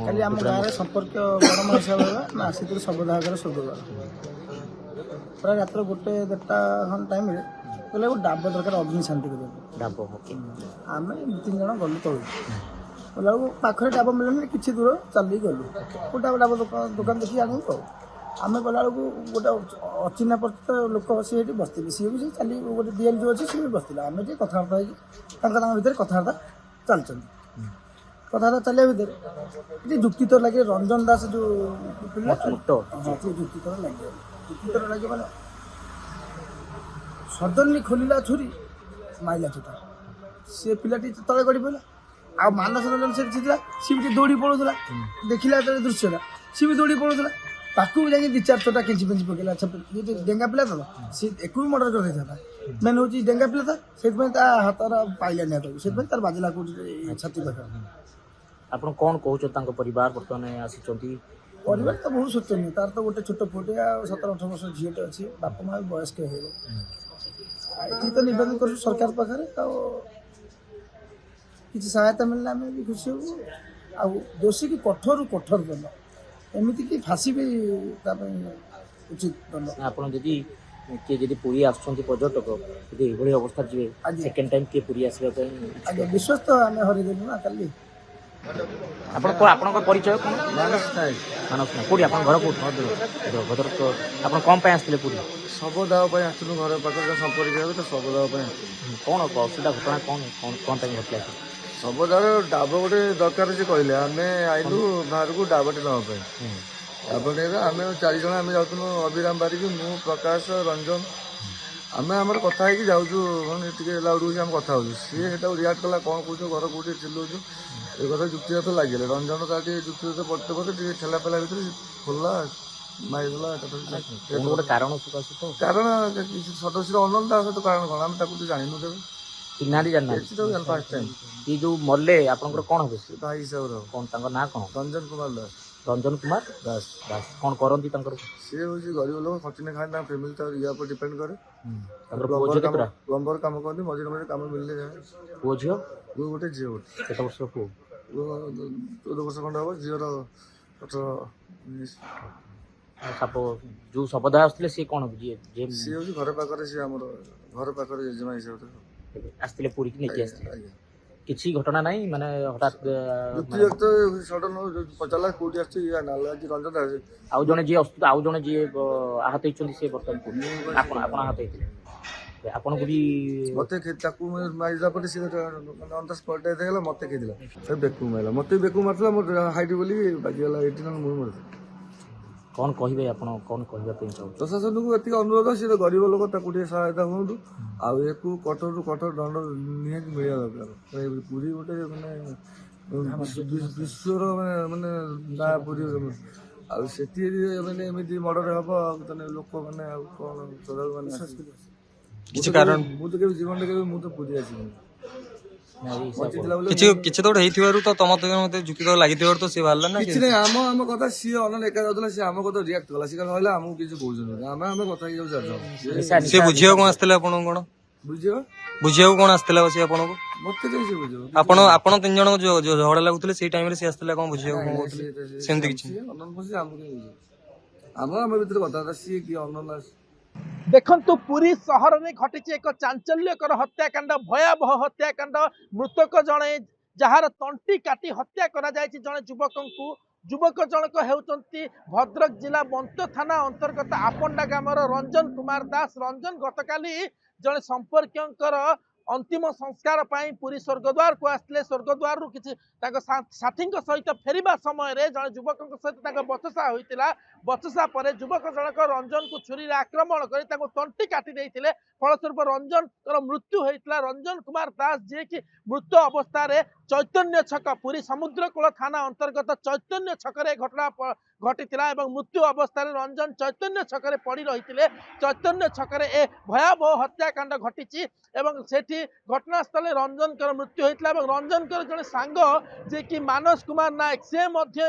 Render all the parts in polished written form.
खाली आम गाँव संपर्क बड़ मनीषा ना से सबदागर स्वर्गद्वार प्राय रात गोटे 1:30 टाइम कहले डाब दरकार अग्नि शांति डाब आम 2-3 जन गलु तलू गला पाखे डाब मिलने कि दूर चलिए गलु गोटा डाब दुकान देखिए आनू तो आम गला गोटे अचिन्हा परिचित लोक सी बसते सी भी चली गोटे डीएल जो अच्छे सी भी बसते आम टे कथबार्ता भितर कथबार्ता चलते कथबार्ता चलिया भितर ये जुक्तितर लगे रंजन दास जो पिला हाँ जुक्तितर लगे जुक्तितर लगे मैंने सडनली खोलिला छुरी माइला छुटा से पिलाटी तले गड़ी पड़ा आ मानस रंजन से सी भी दौड़ी पड़ूला देखला दृश्यटा सी भी दौड़ी पड़ूला ताकू भी जाकि 2-4 चोटा केंची पेंची पकेला ये डेंगा पिला था सी एक भी मर्डर कर देता मेन हूँ डेंगा पिला था से हाथ पाइलानी हाथ से बाजिला छाती पाख आप कौन कहते परिवार बर्तमान आसी परिवार तो बहुत शोचनीय तार तो गोटे छोट पुटे 17-18 वर्ष झीटे अच्छी बापा माँ भी वयस्क हो ये तो निवेदन कर सरकार पाखे किसी सहायता मिलने आम भी खुशी हूँ आ दोषी की कठोर कठोर दंड एमती कि फाँसी भी उचित दंड आपड़ी किए पुरी आसुँच पर्यटक ये अवस्था जी सेकेंड टाइम किए पुरी आसवा विश्वास तो आम हरदेलु ना कल आपन परिचय कौन मानस नायक मानस नायक कौटी आप घर कौन भद्रक आप कौन आसते पूरी शब दाव आसलु घर पाखे संपर्क तो शब दाव कौन असुविधा घटना कौन कौन कौन घटला शब दाव डाब गोटे दरकार से कहले आम आईलु बाहर को डाबटे नापे डाबटे आम 4 जन आम जाऊँ अभिराम बारिक मु प्रकाश रंजन आम आमर कथा जाऊँ मैंने लाउड आम कथा हो सी रियाक्ट कला कौन कौन घर कौटे चिल्लाऊँ ये कथा जुक्तिगत लगे रंजन का जुक्तिगत पड़ते पड़ते ठेला पेला भर खोलला मारिदेला गोटे कारण कारण सदस्य अनंत सहित कारण कौन आम तो जानू केवे फास्ट टाइम ये जो मरले आपंकर कौन हे भाई हिसाब कौन ना कौन रंजन कुमार दास रंजन कुमार दास दास कौन करती सी हूँ गरीब लोग खटिने खाए फैमिली या पर डिपेंड करे प्लम्बर कम करते मझे मझे कम मिलने जाए पुओ झील पुओ गोटे झील गोटे केत वर्ष पुओ 14 वर्ष खंड हम झीर 18-19 साप जो शबदा आसते सी कौन सी हूँ घर पाखे सी आम घर पाखे जेजेमा हिसाब से आसते पूरी नहीं आसते किसी घटना नहीं माने हठात सडन पचारा कौटी रंजन आउ जड़े जी आउ जड़े जी आहत होती से बर्तमान आप आहत होते आपन को भी मत मारिला पर सी ऑन द स्पॉट डेथ है मत खेला बेकू मारा मत बेकू मारला मोर हाइट बोली बाजीगला 18 मुझे मर कौन कहे आप कौन कहते प्रशासन को ये अनुरोध सी तो गरीब लोग सहायता हूँ आउ कठोर कठोर दंड निहत मिलवा दरकार पूरी गोटे मैंने विश्वर मैंने ना पूरी आमती मर्डर हम लोक मैंने कौन किसी कारण मुझे के जीवन के मुझे पूरी आसी किछि तो हेइथिबारु तो तम तो मते जुक्ति तो लागिथिबारु तो से बाहरला ना किछि नै आम कथा सी अनन एका जाउतला से आम कथा रिएक्ट कला सी कहला हमहु किछि कहउछन आम कथा जाउ जाउ से बुझियो कोन आस्तले आपन कोन बुझियो कोन आस्तले से आपन को मते के से बुझियो आपन 3 जण जो झगड़ा लागुतले सेई टाइम रे से आस्तले कोन बुझियो कोन कहउतले सेमति किछि अनन पसी आम के बुझियो आम भीतर कथा सी कि अनन देखंतु पुरी सहर में घटी एक चांचल्यकर हत्याकांड भयावह हत्याकांड मृतक जड़े जार तंटी काटी हत्या करा जायछि जड़े युवक जनक हेउचंती भद्रक जिला बंत थाना अंतर्गत आपंडा ग्रामर रंजन कुमार दास रंजन गतकाली जड़े संपर्कंकर अंतिम संस्कार पाई पुरी स्वर्गद्वार को आसले स्वर्गद्वार रु किछि साथी सहित फेरिबा समय रे जड़े युवक सहित बचसा होइतिला बचसा पर युवक जनक रंजन को छुरी आक्रमण कर तंटी काटी देइतिले फलस्वरूप रंजन मृत्यु होइतिला रंजन कुमार दास जे कि मृत अवस्था चैतन्य छक पुरी समुद्रकूल थाना अंतर्गत चैतन्य छकरे घटना घटीला मृत्यु अवस्था रंजन चैतन्य छकरे पड़ी रही चैतन्य छकरे ए भयावह हत्याकांड घटी सेठी घटनास्थल रंजन मृत्यु होता रंजन जड़े सांग जे कि मानस कुमार नायक से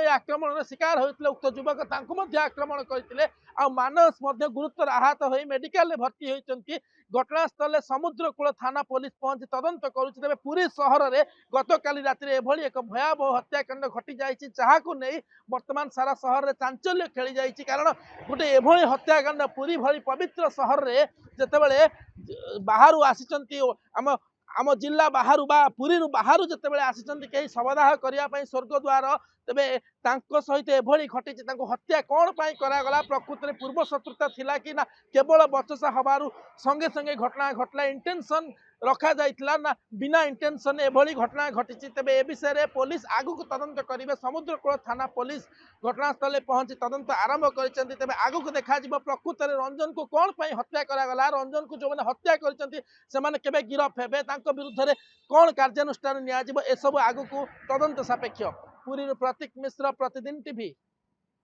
आक्रमण शिकार होते उक्त युवक आक्रमण करते मानस गुरुतर आहत हो मेडिकल भर्ती होती घटनास्थल समुद्रकूल थाना पुलिस पहुंची तदंत करुछि। तेबे पुरी सहर में गतकाली राति एभली एक भयावह हत्याकांड घटी जाइछि जहाकू नहीं वर्तमान सारा सहर में चांचल्य खेली जाइछि। कारण गोटे एभली हत्याकांड पुरी भली पवित्र सहर में जेतेबेले बाहर आसिचंती आम आम जिला बाहर बा पुरी बाहर जितेबाला आसिचंती कहीं शवदाह करने स्वर्गद्वार तेबे तांको सहित एभली घटी हत्या कौन पाई करागला प्रकृत में पूर्व शत्रुता थिला कि ना केवल बचसा हबारु संगे संगे घटना घटला इंटेंशन रखा जाइथिला ना बिना इंटेंशन एभली घटना घटी। तेबे ए विषय में पुलिस आगु को तदंत करिवे। समुद्रकूल थाना पुलिस घटनास्थल पहुंची तदंत आरंभ करिसेंती। तेबे आगु को देखा जिवो प्रकृत में रंजन को कौन पाई हत्या करागला रंजन को जो माने हत्या करिसेंती सेमाने केबे गिरफ हेबे तांको विरुद्ध रे कौन कार्यानुष्ठान निया जिवो ए सब आगु को तदंत सापेक्ष। पुरी प्रतीक मिश्र प्रतिदिन टीवी।